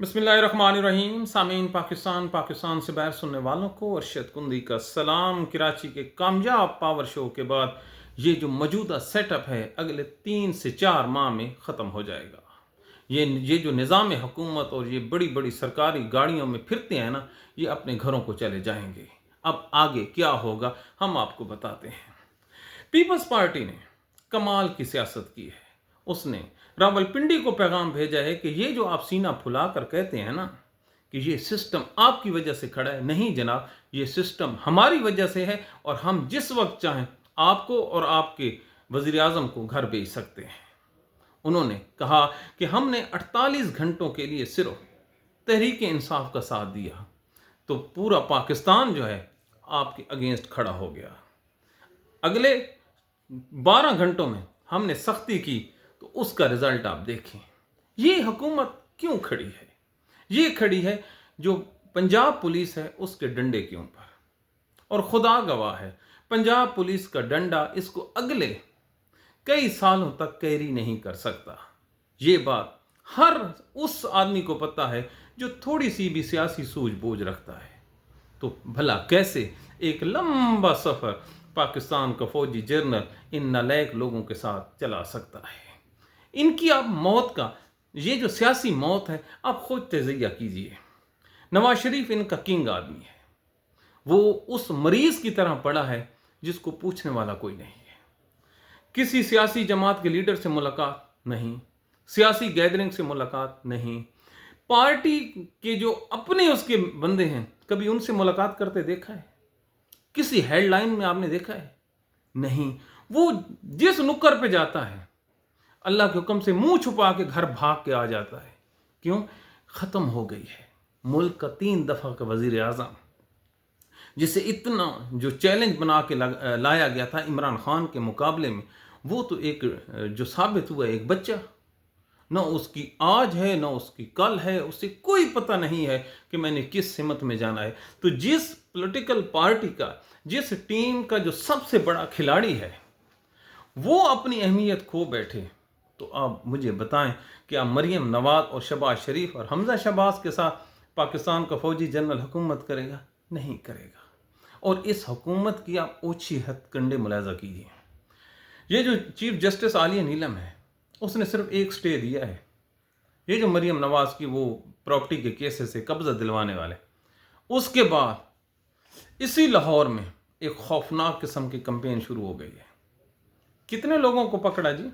बिस्मिल्लाहिर्रहमानिर्रहीम। सामीन पाकिस्तान से बाहर सुनने वालों को अरशद कुंदी का सलाम। कराची के कामयाब पावर शो के बाद ये जो मौजूदा सेटअप है अगले 3 से 4 माह में ख़त्म हो जाएगा। ये जो निज़ाम हुकूमत और ये बड़ी बड़ी सरकारी गाड़ियों में फिरते हैं ना, ये अपने घरों को चले जाएंगे। अब आगे क्या होगा हम आपको बताते हैं। पीपल्स पार्टी ने कमाल की सियासत की है। उसने रावलपिंडी को पैगाम भेजा है कि ये जो आप सीना फुला कर कहते हैं ना कि ये सिस्टम आपकी वजह से खड़ा है, नहीं जनाब, ये सिस्टम हमारी वजह से है और हम जिस वक्त चाहें आपको और आपके वज़ीर आज़म को घर भेज सकते हैं। उन्होंने कहा कि हमने 48 घंटों के लिए सिर्फ तहरीक इंसाफ का साथ दिया तो पूरा पाकिस्तान जो है आपके अगेंस्ट खड़ा हो गया। अगले 12 घंटों में हमने सख्ती की तो उसका रिजल्ट आप देखें। ये हुकूमत क्यों खड़ी है? ये खड़ी है जो पंजाब पुलिस है उसके डंडे के ऊपर, और खुदा गवाह है पंजाब पुलिस का डंडा इसको अगले कई सालों तक कैरी नहीं कर सकता। ये बात हर उस आदमी को पता है जो थोड़ी सी भी सियासी सूझबूझ रखता है। तो भला कैसे एक लंबा सफ़र पाकिस्तान का फौजी जर्नल इन नालायक लोगों के साथ चला सकता है? इनकी आप मौत का, ये जो सियासी मौत है, आप खुद तजज़िया कीजिए। नवाज शरीफ इनका किंग आदमी है। वो उस मरीज़ की तरह पड़ा है जिसको पूछने वाला कोई नहीं है। किसी सियासी जमात के लीडर से मुलाकात नहीं, सियासी गैदरिंग से मुलाकात नहीं, पार्टी के जो अपने उसके बंदे हैं कभी उनसे मुलाकात करते देखा है? किसी हेडलाइन में आपने देखा है? नहीं। वो जिस नुक्कर पे जाता है अल्लाह के हुक्म से मुंह छुपा के घर भाग के आ जाता है। क्यों? ख़त्म हो गई है मुल्क का 3 दफ़ा का वज़ीर आज़म, जिसे इतना जो चैलेंज बना के लाया गया था इमरान खान के मुकाबले में, वो तो एक जो साबित हुआ एक बच्चा। न उसकी आज है न उसकी कल है, उसे कोई पता नहीं है कि मैंने किस सिमत में जाना है। तो जिस पॉलिटिकल पार्टी का, जिस टीम का जो सबसे बड़ा खिलाड़ी है वो अपनी अहमियत खो बैठे, तो आप मुझे बताएं कि आप मरियम नवाज और शहबाज शरीफ और हमजा शहबाज के साथ पाकिस्तान का फौजी जनरल हुकूमत करेगा? नहीं करेगा। और इस हुकूमत की आप ओछी हथकंडे मुलाजा कीजिए। ये जो चीफ जस्टिस आलिया नीलम है उसने सिर्फ एक स्टे दिया है। ये जो मरियम नवाज की वो प्रॉपर्टी के केसेस से कब्जा दिलवाने वाले, उसके बाद इसी लाहौर में एक खौफनाक किस्म की कैंपेन शुरू हो गई है। कितने लोगों को पकड़ा जी?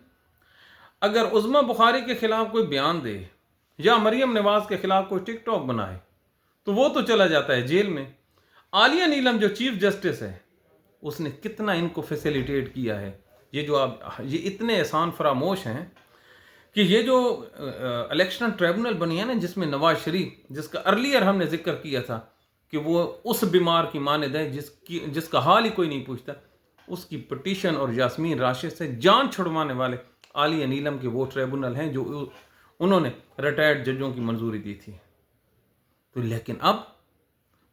अगर उज़्मा बुखारी के खिलाफ कोई बयान दे या मरियम नवाज के खिलाफ कोई टिकटॉक बनाए तो वो तो चला जाता है जेल में। आलिया नीलम जो चीफ जस्टिस है उसने कितना इनको फैसिलिटेट किया है। ये इतने एहसान फरामोश हैं कि ये जो इलेक्शन ट्रिब्यूनल बनी है ना, जिसमें नवाज शरीफ, जिसका अर्लियर हमने जिक्र किया था कि वो उस बीमार की मानद है जिसका हाल ही कोई नहीं पूछता, उसकी पिटीशन और यास्मीन राशिद से जान छुड़वाने वाले आलिया नीलम के वो ट्रिब्यूनल हैं जो उन्होंने रिटायर्ड जजों की मंजूरी दी थी। तो लेकिन अब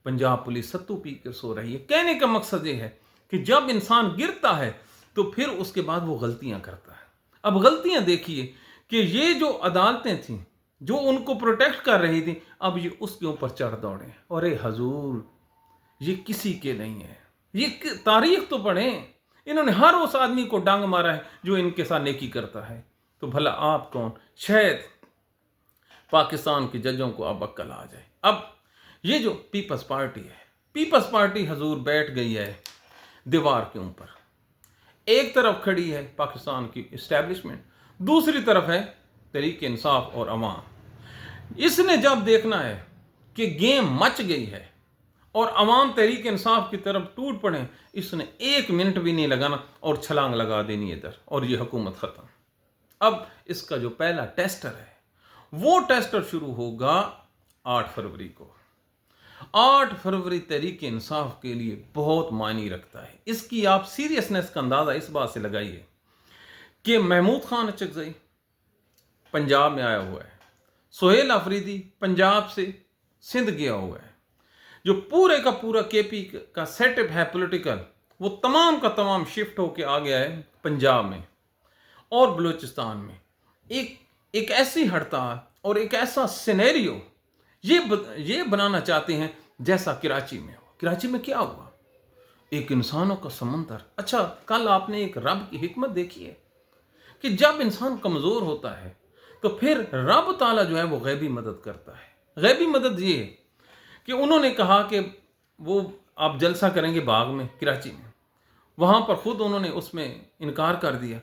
पंजाब पुलिस सत्तू पी कर सो रही है। कहने का मकसद ये है कि जब इंसान गिरता है तो फिर उसके बाद वो गलतियां करता है। अब गलतियां देखिए कि ये जो अदालतें थीं जो उनको प्रोटेक्ट कर रही थी, अब ये उसके ऊपर चढ़ दौड़े। अरे हजूर, ये किसी के नहीं है। ये तारीख तो पढ़ें। इन्होंने हर उस आदमी को डांग मारा है जो इनके साथ नेकी करता है। तो भला आप कौन? शायद पाकिस्तान के जजों को अब अक्ल आ जाए। अब ये जो पीपल्स पार्टी है, पीपल्स पार्टी हजूर बैठ गई है दीवार के ऊपर। एक तरफ खड़ी है पाकिस्तान की इस्टेब्लिशमेंट, दूसरी तरफ है तहरीक इंसाफ और अवाम। इसने जब देखना है कि गेम मच गई है और अवाम तहरीक इंसाफ की तरफ टूट पड़े, इसने 1 मिनट भी नहीं लगाना और छलांग लगा देनी इधर, और ये हुकूमत ख़त्म। अब इसका जो पहला टेस्टर है वो टेस्टर शुरू होगा 8 फरवरी को। 8 फरवरी तहरीक इंसाफ के लिए बहुत मायने रखता है। इसकी आप सीरियसनेस का अंदाज़ा इस बात से लगाइए कि महमूद खान अचकज़ई पंजाब में आया हुआ है, सुहेल अफरीदी पंजाब से सिंध गया हुआ है, जो पूरे का पूरा केपी का सेटअप है पॉलिटिकल, वो तमाम का तमाम शिफ्ट होके आ गया है पंजाब में और बलूचिस्तान में। एक ऐसी हड़ताल और एक ऐसा सिनेरियो یہ بنانا چاہتے ہیں جیسا کراچی میں ہو۔ کراچی میں کیا ہوا؟ ایک انسانوں کا سمندر۔ اچھا، کل آپ نے ایک رب کی حکمت دیکھی ہے کہ جب انسان کمزور ہوتا ہے تو پھر رب تعالیٰ جو ہے وہ غیبی مدد کرتا ہے۔ غیبی مدد یہ ہے کہ انہوں نے کہا کہ وہ آپ جلسہ کریں گے باغ میں کراچی میں، وہاں پر خود انہوں نے اس میں انکار کر دیا۔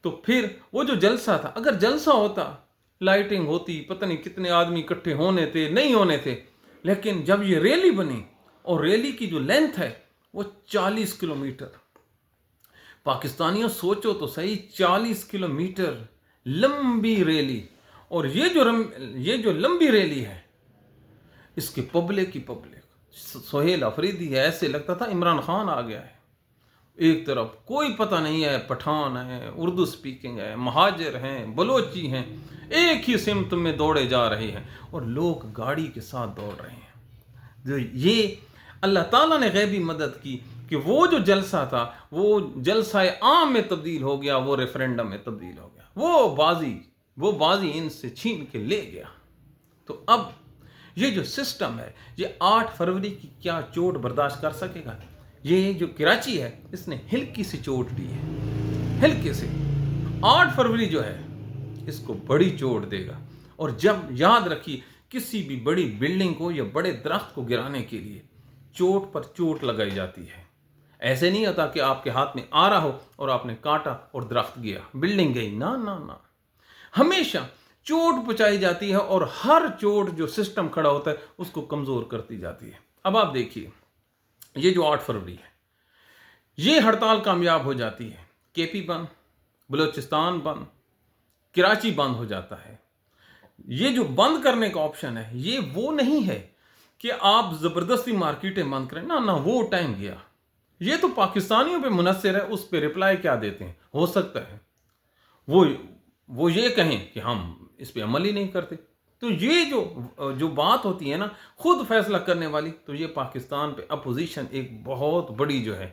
تو پھر وہ جو جلسہ تھا، اگر جلسہ ہوتا، لائٹنگ ہوتی، پتہ نہیں کتنے آدمی اکٹھے ہونے تھے، نہیں ہونے تھے، لیکن جب یہ ریلی بنی اور ریلی کی جو لینتھ ہے وہ 40 کلومیٹر، پاکستانیوں سوچو تو صحیح، 40 کلومیٹر لمبی ریلی، اور یہ جو لمبی ریلی ہے اس کی پبلک سہیل افریدی ہے، ایسے لگتا تھا عمران خان آ گیا ہے۔ ایک طرف کوئی پتہ نہیں ہے، پٹھان ہیں، اردو سپیکنگ ہے، مہاجر ہیں، بلوچی ہیں، ایک ہی سمت میں دوڑے جا رہے ہیں اور لوگ گاڑی کے ساتھ دوڑ رہے ہیں۔ جو یہ اللہ تعالیٰ نے غیبی مدد کی کہ وہ جو جلسہ تھا وہ جلسہ عام میں تبدیل ہو گیا، وہ ریفرینڈم میں تبدیل ہو گیا، وہ بازی ان سے چھین کے لے گیا۔ تو اب یہ جو سسٹم ہے، یہ 8 فروری کی کیا چوٹ برداشت کر سکے گا؟ یہ جو کراچی ہے اس نے ہلکی سی چوٹ دی ہے، ہلکے سے۔ 8 فروری جو ہے اس کو بڑی چوٹ دے گا۔ اور جب یاد رکھیے، کسی بھی بڑی بلڈنگ کو یا بڑے درخت کو گرانے کے لیے چوٹ پر چوٹ لگائی جاتی ہے۔ ایسے نہیں ہوتا کہ آپ کے ہاتھ میں آ رہا ہو اور آپ نے کاٹا اور درخت گیا، بلڈنگ گئی، نہ نہ نہ، ہمیشہ چوٹ پہنچائی جاتی ہے، اور ہر چوٹ جو سسٹم کھڑا ہوتا ہے اس کو کمزور کرتی جاتی ہے۔ اب آپ دیکھیے، یہ جو 8 فروری ہے، یہ ہڑتال کامیاب ہو جاتی ہے، کے پی بند، بلوچستان بند، کراچی بند ہو جاتا ہے۔ یہ جو بند کرنے کا آپشن ہے یہ وہ نہیں ہے کہ آپ زبردستی مارکیٹیں بند کریں، نہ وہ ٹائم گیا۔ یہ تو پاکستانیوں پہ منحصر ہے، اس پہ رپلائی کیا دیتے ہیں۔ ہو سکتا ہے وہ یہ کہیں کہ ہم اس پہ عمل ہی نہیں کرتے۔ تو یہ جو بات ہوتی ہے نا خود فیصلہ کرنے والی، تو یہ پاکستان پہ اپوزیشن ایک بہت بڑی جو ہے،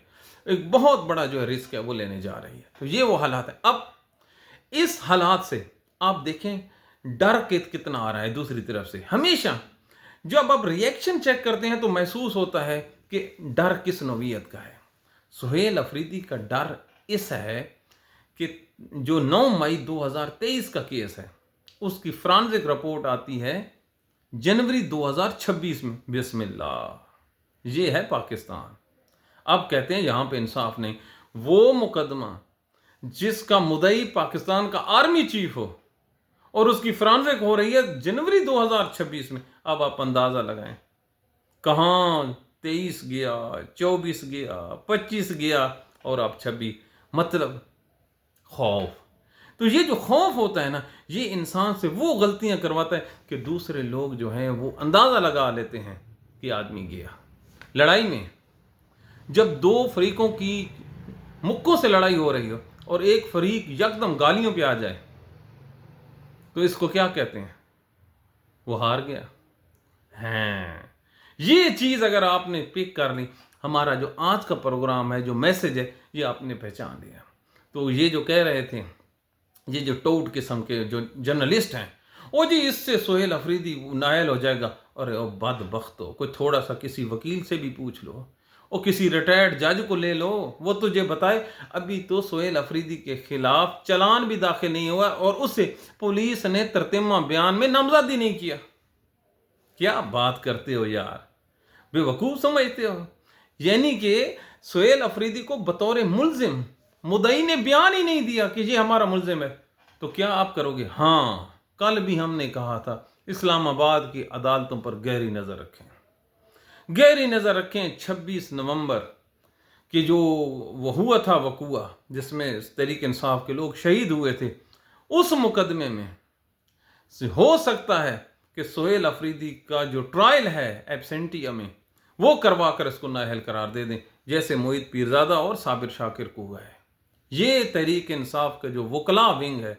ایک بہت بڑا جو ہے رسک ہے وہ لینے جا رہی ہے۔ تو یہ وہ حالات ہے۔ اب اس حالات سے آپ دیکھیں ڈر کتنا آ رہا ہے دوسری طرف سے۔ ہمیشہ جب آپ ریئیکشن چیک کرتے ہیں تو محسوس ہوتا ہے کہ ڈر کس نوعیت کا ہے۔ سہیل افریدی کا ڈر اس ہے کہ جو 9 مئی 2023 کا کیس ہے اس کی فرانزک رپورٹ آتی ہے جنوری 2026 میں۔ بسم اللہ، یہ ہے پاکستان۔ اب کہتے ہیں یہاں پہ انصاف نہیں۔ وہ مقدمہ جس کا مدعی پاکستان کا آرمی چیف ہو اور اس کی فرانزک ہو رہی ہے جنوری 2026 میں، اب آپ اندازہ لگائیں کہاں 23 گیا، 24 گیا، 25 گیا اور اب 26۔ مطلب خوف۔ تو یہ جو خوف ہوتا ہے نا، یہ انسان سے وہ غلطیاں کرواتا ہے کہ دوسرے لوگ جو ہیں وہ اندازہ لگا لیتے ہیں کہ آدمی گیا۔ لڑائی میں جب 2 فریقوں کی مکوں سے لڑائی ہو رہی ہو اور ایک فریق یکدم گالیوں پہ آ جائے تو اس کو کیا کہتے ہیں؟ وہ ہار گیا۔ ہاں، یہ چیز اگر آپ نے پک کر لی، ہمارا جو آج کا پروگرام ہے، جو میسج ہے، یہ آپ نے پہچان لیا۔ تو یہ جو کہہ رہے تھے، یہ جو ٹوٹ قسم کے جو جرنلسٹ ہیں، وہ جی اس سے سہیل افریدی نائل ہو جائے گا، اور بدبخت ہو، کوئی تھوڑا سا کسی وکیل سے بھی پوچھ لو، اور کسی ریٹائرڈ جج کو لے لو، وہ تجھے بتائے ابھی تو سہیل افریدی کے خلاف چلان بھی داخل نہیں ہوا اور اسے پولیس نے ترتیمہ بیان میں نامزد ہی نہیں کیا۔ کیا بات کرتے ہو یار، بے وقوف سمجھتے ہو؟ یعنی کہ سہیل افریدی کو بطور ملزم مدعی نے بیان ہی نہیں دیا کہ یہ ہمارا ملزم ہے، تو کیا آپ کرو گے؟ ہاں، کل بھی ہم نے کہا تھا اسلام آباد کی عدالتوں پر گہری نظر رکھیں، گہری نظر رکھیں۔ 26 نومبر کہ جو وہ ہوا تھا وقوعہ جس میں تحریک انصاف کے لوگ شہید ہوئے تھے، اس مقدمے میں ہو سکتا ہے کہ سہیل افریدی کا جو ٹرائل ہے ایبسینٹیا میں وہ کروا کر اس کو نااہل قرار دے دیں، جیسے معید پیرزادہ اور صابر شاکر کو ہوا ہے۔ یہ تحریک انصاف کا جو وکلاء ونگ ہے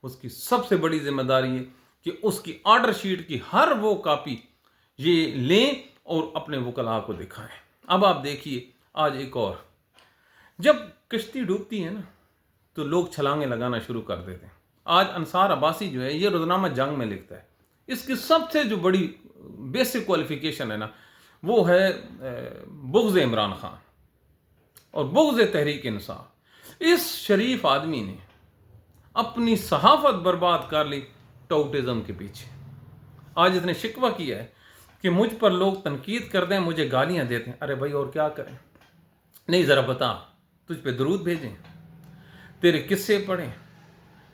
اس کی سب سے بڑی ذمہ داری ہے کہ اس کی آرڈر شیٹ کی ہر وہ کاپی یہ لیں اور اپنے وکلاء کو دکھائیں۔ اب آپ دیکھیے آج ایک اور، جب کشتی ڈوبتی ہے نا تو لوگ چھلانگیں لگانا شروع کر دیتے ہیں۔ آج انصار عباسی جو ہے یہ روزنامہ جنگ میں لکھتا ہے، اس کی سب سے جو بڑی बेसिक क्वालिफिकेशन है ना, वो है बुग़्ज़ इमरान खान और बुग़्ज़ तहरीक इंसाफ। इस शरीफ आदमी ने अपनी सहाफ़त बर्बाद कर ली टाउटिज़म के पीछे। आज इसने शिकवा किया है कि मुझ पर लोग तनकीद कर दें, मुझे गालियां देते हैं। अरे भाई और क्या करें? नहीं, ज़रा बता, तुझ पे दरूद भेजें, तेरे किस्से पढ़ें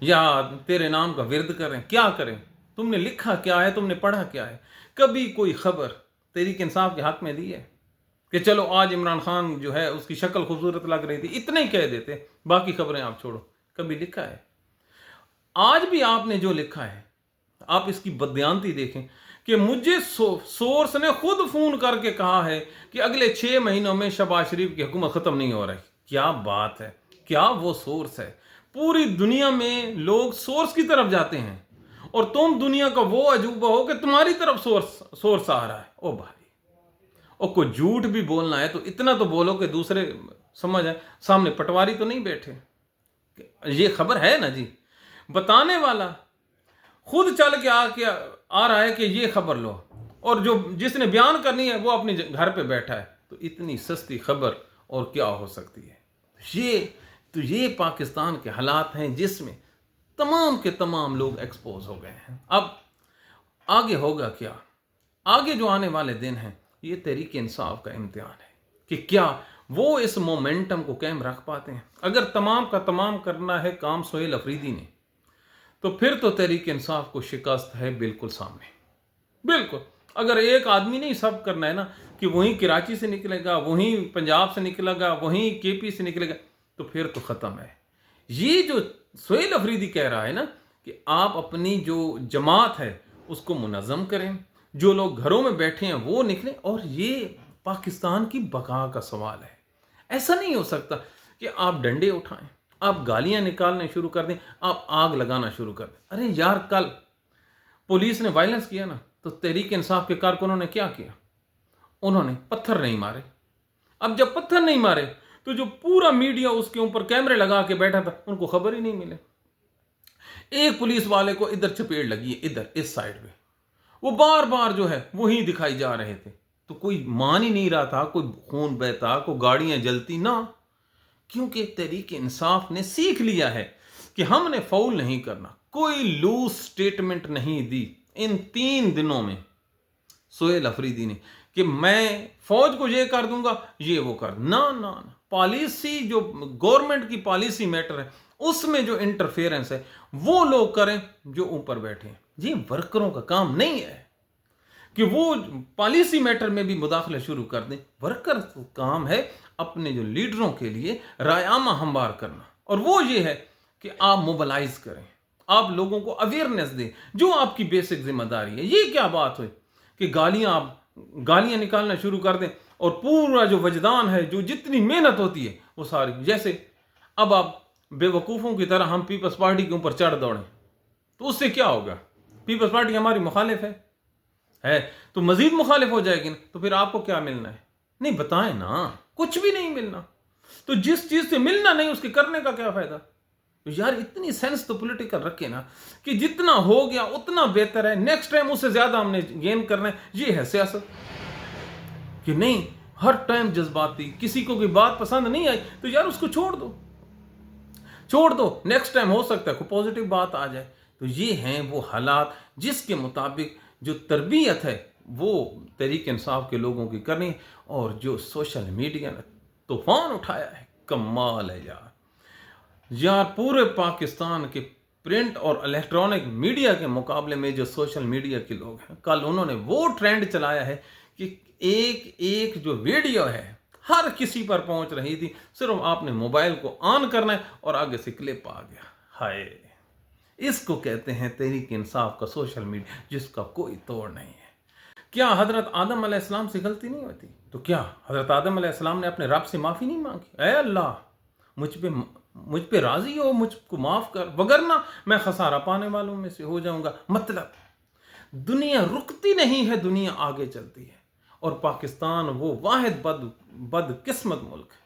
या तेरे नाम का विरद करें, क्या करें? तुमने लिखा क्या है, तुमने पढ़ा क्या है? कभी कोई खबर तहरीक इंसाफ के हक में दी है कि चलो आज इमरान खान जो है उसकी शक्ल खूबसूरत लग रही थी, इतने ही कह देते, बाकी खबरें आप छोड़ो? कभी लिखा है? आज भी आपने जो लिखा है, आप इसकी बदयांती देखें कि मुझे सोर्स ने खुद फोन करके कहा है कि अगले 6 महीनों में शहबाज शरीफ की हुकूमत खत्म नहीं हो रही। क्या बात है, क्या वो सोर्स है? पूरी दुनिया में लोग सोर्स की तरफ जाते हैं और तुम दुनिया का वो अजूबा हो कि तुम्हारी तरफ सोर्स आ रहा है। ओ भाई, और कोई झूठ भी बोलना है तो इतना तो बोलो कि दूसरे समझ आए, सामने पटवारी तो नहीं बैठे। ये खबर है ना जी, बताने वाला खुद चल के आके आ रहा है कि ये खबर लो, और जो जिसने बयान करनी है वो अपने घर पे बैठा है। तो इतनी सस्ती खबर और क्या हो सकती है? ये पाकिस्तान के हालात हैं जिसमें तमाम के तमाम लोग एक्सपोज हो गए हैं। अब आगे होगा क्या? आगे जो आने वाले दिन हैं, ये तहरीक इंसाफ का इम्तिहान है कि क्या वो इस मोमेंटम को कायम रख पाते हैं। अगर तमाम का तमाम करना है काम सोहेल अफरीदी ने, तो फिर तो तहरीक इंसाफ को शिकस्त है बिल्कुल सामने, बिल्कुल। अगर एक आदमी नहीं सब करना है ना कि वहीं कराची से निकलेगा, वहीं पंजाब से निकलेगा, वहीं केपी से निकलेगा, तो फिर तो ख़त्म है। ये जो सोहेल अफरीदी कह रहा है ना कि आप अपनी जो जमात है उसको मुनज़्ज़म करें, जो लोग घरों में बैठे हैं वो निकलें, और ये पाकिस्तान की बका का सवाल है। ऐसा नहीं हो सकता कि आप डंडे उठाएं, आप गालियां निकालने शुरू कर दें, आप आग लगाना शुरू कर दें। अरे यार, कल पुलिस ने वायलेंस किया ना, तो तहरीक इंसाफ के कारकुनों ने क्या किया? उन्होंने पत्थर नहीं मारे। अब जब पत्थर नहीं मारे तो जो पूरा मीडिया उसके ऊपर कैमरे लगा के बैठा था, उनको खबर ही नहीं मिले। एक पुलिस वाले को इधर चपेट लगी है, इधर इस साइड पे, वो बार बार जो है वही दिखाई जा रहे थे, तो कोई मान ही नहीं रहा था, कोई खून बहता, कोई गाड़ियां जलती ना, क्योंकि तहरीक इंसाफ ने सीख लिया है कि हमने फाउल नहीं करना। कोई लूज स्टेटमेंट नहीं दी इन 3 दिनों में सोहेल अफरीदी ने कि मैं फौज को ये कर दूंगा, ये वो कर ना ना ना। पॉलिसी जो गवर्नमेंट की पॉलिसी मैटर है उसमें जो इंटरफेरेंस है वो लोग करें जो ऊपर बैठे हैं। ये वर्करों का काम नहीं है कि वो पॉलिसी मैटर में भी मुदाखला शुरू कर दें। वर्कर का काम है अपने जो लीडरों के लिए रायामा हमवार करना, और वो ये है कि आप मोबलाइज करें, आप लोगों को अवेयरनेस दें, जो आपकी बेसिक जिम्मेदारी है। ये क्या बात हुई कि गालियां निकालना शुरू कर दें और पूरा जो वजदान है, जो जितनी मेहनत होती है वो सारी, जैसे अब आप बेवकूफ़ों की तरह हम पीपल्स पार्टी के ऊपर चढ़ दौड़ें, तो उससे क्या होगा? पीपल्स पार्टी हमारी मुखालिफ है तो मजीद मुखालिफ हो जाएगी ना, तो फिर आपको क्या मिलना है? नहीं बताएं ना, कुछ भी नहीं मिलना। तो जिस चीज़ से मिलना नहीं उसके करने का क्या फ़ायदा? तो यार इतनी सेंस तो पॉलिटिकल रखे ना कि जितना हो गया उतना बेहतर है, नेक्स्ट टाइम उससे ज़्यादा हमने गेन करना है। ये है सियासत कि नहीं हर टाइम जज्बाती, किसी को कोई बात पसंद नहीं आई तो यार उसको छोड़ दो, नेक्स्ट टाइम हो सकता है कोई पॉजिटिव बात आ जाए। तो ये हैं वो हालात जिसके मुताबिक जो तरबियत है वो तहरीक इंसाफ के लोगों की करनी, और जो सोशल मीडिया ने तूफान उठाया है, कमाल है यार। पूरे पाकिस्तान के प्रिंट और इलेक्ट्रॉनिक मीडिया के मुकाबले में जो सोशल मीडिया के लोग हैं, कल उन्होंने वो ट्रेंड चलाया है कि एक एक जो वीडियो है हर किसी पर पहुंच रही थी, सिर्फ आपने मोबाइल को ऑन करना है और आगे से क्लिप आ गया। हाय, इसको कहते हैं तहरीक इंसाफ का सोशल मीडिया, जिसका कोई तोड़ नहीं है। क्या हजरत आदम अलैहिस्सलाम से गलती नहीं होती? तो क्या हजरत आदम अलैहिस्सलाम ने अपने रब से माफ़ी नहीं मांगी? ऐ अल्लाह, मुझ पे राजी हो, मुझको माफ़ कर, वगरना मैं खसारा पाने वालों में से हो जाऊंगा। मतलब दुनिया रुकती नहीं है, दुनिया आगे चलती है। और पाकिस्तान वो वाहिद बदकिस्मत मुल्क है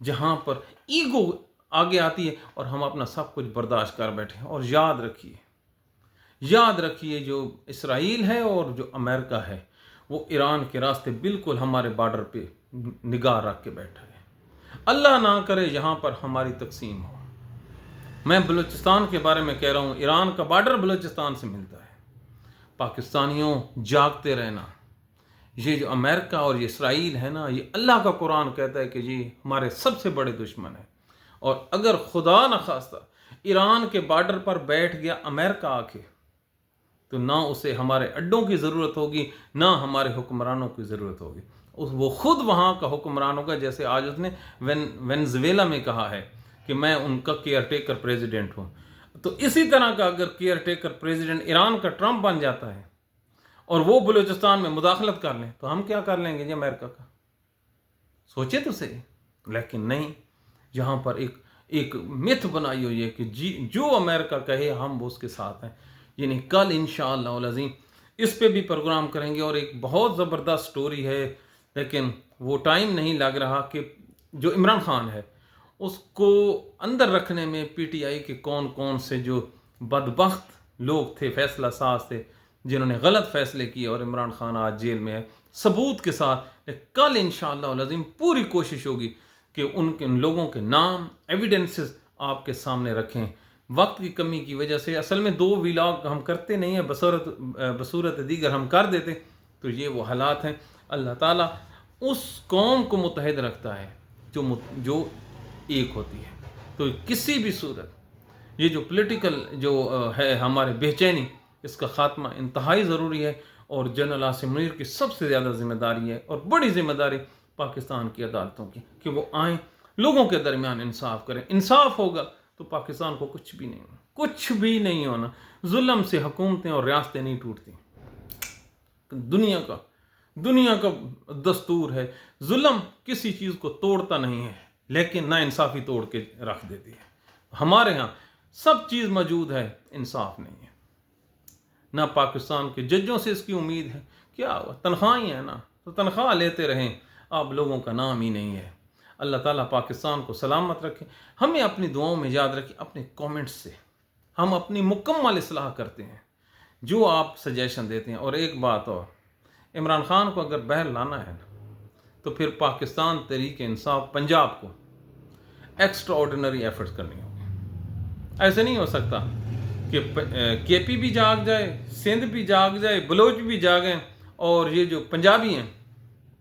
जहाँ पर ईगो आगे आती है और हम अपना सब कुछ बर्दाश्त कर बैठे हैं। और याद रखिए, یاد رکھیے جو اسرائیل ہے اور جو امریکہ ہے وہ ایران کے راستے بالکل ہمارے بارڈر پہ نگاہ رکھ کے بیٹھا ہے. اللہ نہ کرے یہاں پر ہماری تقسیم ہو. میں بلوچستان کے بارے میں کہہ رہا ہوں، ایران کا بارڈر بلوچستان سے ملتا ہے. پاکستانیوں جاگتے رہنا. یہ جو امریکہ اور یہ اسرائیل ہے نا، یہ اللہ کا قرآن کہتا ہے کہ یہ ہمارے سب سے بڑے دشمن ہیں. اور اگر خدا نخواستہ ایران کے بارڈر پر بیٹھ گیا امریکہ آ کے، تو نہ اسے ہمارے اڈوں کی ضرورت ہوگی، نہ ہمارے حکمرانوں کی ضرورت ہوگی. وہ خود وہاں کا حکمران ہوگا، جیسے آج اس نے وینزویلا میں کہا ہے کہ میں ان کا کیئر ٹیکر پریزیڈنٹ ہوں. تو اسی طرح کا اگر کیئر ٹیکر پریزیڈنٹ ایران کا ٹرمپ بن جاتا ہے اور وہ بلوچستان میں مداخلت کر لیں، تو ہم کیا کر لیں گے جی امریکہ کا؟ سوچے تو صحیح. لیکن نہیں، یہاں پر ایک متھ بنائی ہوئی ہے کہ جو امریکہ کہے ہم اس کے ساتھ ہیں. یعنی کل انشاءاللہ العظیم اس پہ بھی پروگرام کریں گے، اور ایک بہت زبردست سٹوری ہے، لیکن وہ ٹائم نہیں لگ رہا کہ جو عمران خان ہے اس کو اندر رکھنے میں پی ٹی آئی کے کون سے جو بدبخت لوگ تھے، فیصلہ ساز تھے، جنہوں نے غلط فیصلے کیے، اور عمران خان آج جیل میں ہے ثبوت کے ساتھ. کل انشاءاللہ العظیم پوری کوشش ہوگی کہ ان لوگوں کے نام ایویڈنسز آپ کے سامنے رکھیں. وقت کی کمی کی وجہ سے اصل میں 2 ویلاگ ہم کرتے نہیں ہیں، بصورت دیگر ہم کر دیتے. تو یہ وہ حالات ہیں. اللہ تعالیٰ اس قوم کو متحد رکھتا ہے جو ایک ہوتی ہے. تو کسی بھی صورت یہ جو پولیٹیکل جو ہے ہمارے بے چینی، اس کا خاتمہ انتہائی ضروری ہے. اور جنرل عاصم منیر کی سب سے زیادہ ذمہ داری ہے، اور بڑی ذمہ داری پاکستان کی عدالتوں کی، کہ وہ آئیں، لوگوں کے درمیان انصاف کریں. انصاف ہوگا تو پاکستان کو کچھ بھی نہیں ہونا. ظلم سے حکومتیں اور ریاستیں نہیں ٹوٹتی. دنیا کا دستور ہے، ظلم کسی چیز کو توڑتا نہیں ہے، لیکن نا انصافی توڑ کے رکھ دیتی ہے. ہمارے ہاں سب چیز موجود ہے، انصاف نہیں ہے. نہ پاکستان کے ججوں سے اس کی امید ہے. کیا ہوا؟ تنخواہیں ہیں نا، تو تنخواہ لیتے رہیں، آپ لوگوں کا نام ہی نہیں ہے. اللہ تعالیٰ پاکستان کو سلامت رکھے. ہمیں اپنی دعاؤں میں یاد رکھیں. اپنے کومنٹس سے ہم اپنی مکمل اصلاح کرتے ہیں جو آپ سجیشن دیتے ہیں. اور ایک بات اور، عمران خان کو اگر باہر لانا ہے تو پھر پاکستان تحریک انصاف پنجاب کو ایکسٹرا آرڈینری ایفرٹس کرنی ہوگی. ایسے نہیں ہو سکتا کہ کے پی بھی جاگ جائے، سندھ بھی جاگ جائے، بلوچ بھی جاگیں، اور یہ جو پنجابی ہیں،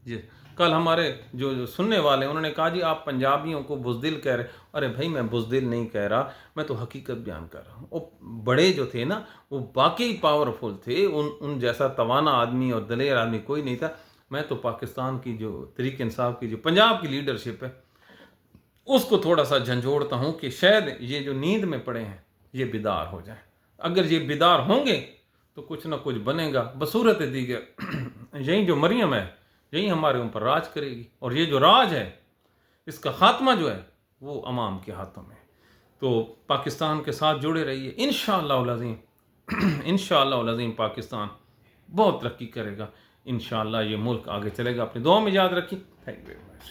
جی کل ہمارے جو سننے والے ہیں انہوں نے کہا جی آپ پنجابیوں کو بزدل کہہ رہے. ارے بھائی میں بزدل نہیں کہہ رہا، میں تو حقیقت بیان کر رہا ہوں. وہ بڑے جو تھے نا وہ واقعی پاورفل تھے، ان جیسا توانا آدمی اور دلیر آدمی کوئی نہیں تھا. میں تو پاکستان کی جو تحریک انصاف کی جو پنجاب کی لیڈرشپ ہے اس کو تھوڑا سا جھنجھوڑتا ہوں کہ شاید یہ جو نیند میں پڑے ہیں یہ بیدار ہو جائیں. اگر یہ بیدار ہوں گے تو کچھ نہ کچھ بنے گا. بصورت دیگر یہی جو مریم ہے یہی ہمارے اوپر راج کرے گی، اور یہ جو راج ہے اس کا خاتمہ جو ہے وہ عوام کے ہاتھوں میں. تو پاکستان کے ساتھ جڑے رہیے. انشاءاللہ العظیم انشاءاللہ العظیم پاکستان بہت ترقی کرے گا. انشاءاللہ یہ ملک آگے چلے گا. اپنی دعاؤں میں یاد رکھیے. Thank you very much.